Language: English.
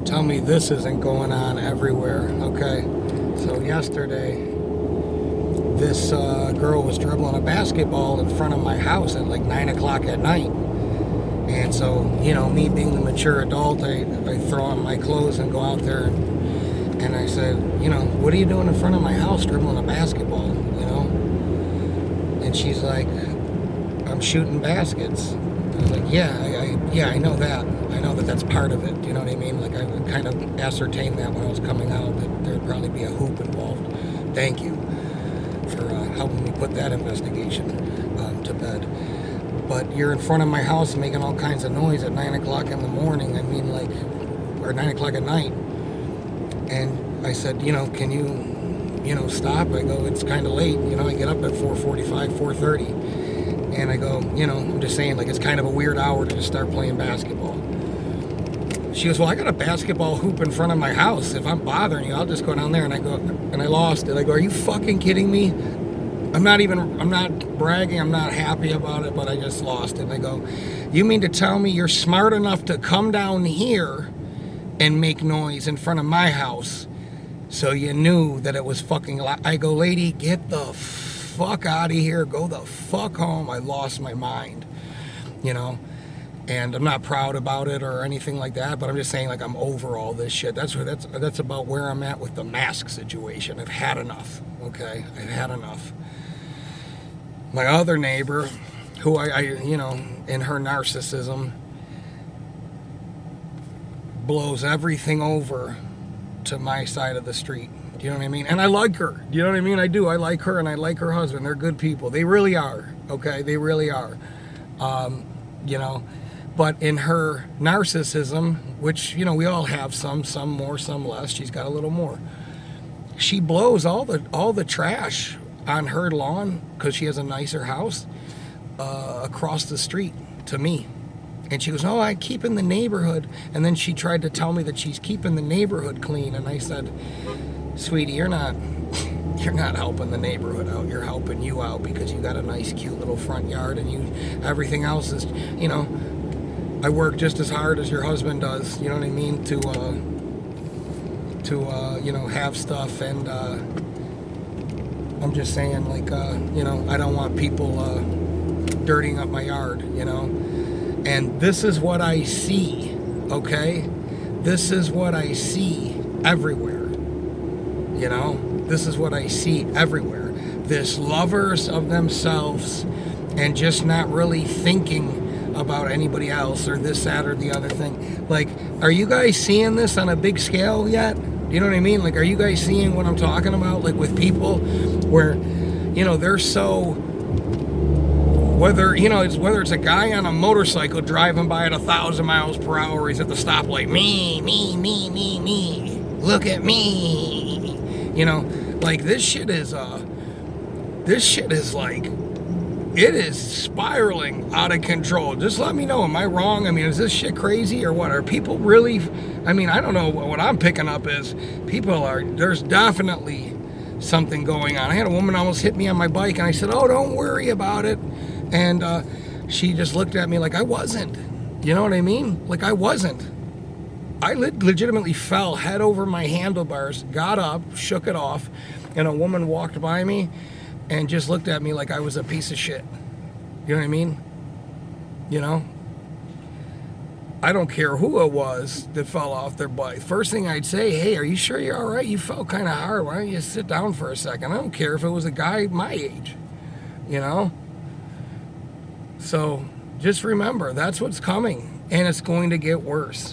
Tell me this isn't going on everywhere. Okay, so yesterday, this girl was dribbling a basketball in front of my house at like 9 o'clock at night. And so, me being the mature adult, I throw on my clothes and go out there and I said, what are you doing in front of my house dribbling a basketball, And she's like, I'm shooting baskets. I was like, yeah, I know that. I know that that's part of it. You know what I mean? Like, I kind of ascertained that when I was coming out, that there'd probably be a hoop involved. Thank you for helping me put that investigation to bed. But you're in front of my house making all kinds of noise at 9 o'clock in the morning. I mean, or 9 o'clock at night. And I said, can you, stop? I go, it's kind of late. I get up at 4:45, 4:30. And I go, I'm just saying, like, it's kind of a weird hour to just start playing basketball. She goes, well, I got a basketball hoop in front of my house. If I'm bothering you, I'll just go down there. And I go, and I lost it. I go, are you fucking kidding me? I'm not bragging. I'm not happy about it, but I just lost it. And I go, you mean to tell me you're smart enough to come down here and make noise in front of my house so you knew that it was fucking I go, lady, get the fuck out of here. Go the fuck home. I lost my mind, and I'm not proud about it or anything like that, but I'm just saying, like, I'm over all this shit. That's about where I'm at with the mask situation. I've had enough. Okay, I've had enough. My other neighbor, who I in her narcissism, blows everything over to my side of the street. Do you know what I mean? And I like her. Do you know what I mean? I do. I like her, and I like her husband. They're good people. They really are. Okay? They really are. But in her narcissism, which, we all have some more, some less. She's got a little more. She blows all the trash on her lawn, because she has a nicer house, across the street to me. And she goes, oh, I keep in the neighborhood. And then she tried to tell me that she's keeping the neighborhood clean. And I said, sweetie, you're not helping the neighborhood out. You're helping you out, because you got a nice, cute little front yard, and everything else is, I work just as hard as your husband does. You know what I mean? To have stuff, and I'm just saying, like, I don't want people dirtying up my yard, And this is what I see, okay? This is what I see everywhere. This is what I see everywhere. This lovers of themselves and just not really thinking about anybody else or this, that, or the other thing. Like, are you guys seeing this on a big scale yet? You know what I mean? Like, are you guys seeing what I'm talking about? Like, with people where, they're so, whether it's a guy on a motorcycle driving by at 1,000 miles per hour, he's at the stoplight, me, look at me. Like, this shit is like, it is spiraling out of control. Just let me know, am I wrong? I mean, is this shit crazy or what? Are people really, I don't know, what I'm picking up is there's definitely something going on. I had a woman almost hit me on my bike, and I said, oh, don't worry about it. And she just looked at me like I wasn't. You know what I mean? Like, I wasn't. I legitimately fell head over my handlebars, got up, shook it off, and a woman walked by me and just looked at me like I was a piece of shit. You know what I mean? I don't care who it was that fell off their bike. First thing I'd say, hey, are you sure you're all right? You fell kind of hard. Why don't you sit down for a second? I don't care if it was a guy my age, So just remember, that's what's coming, and it's going to get worse.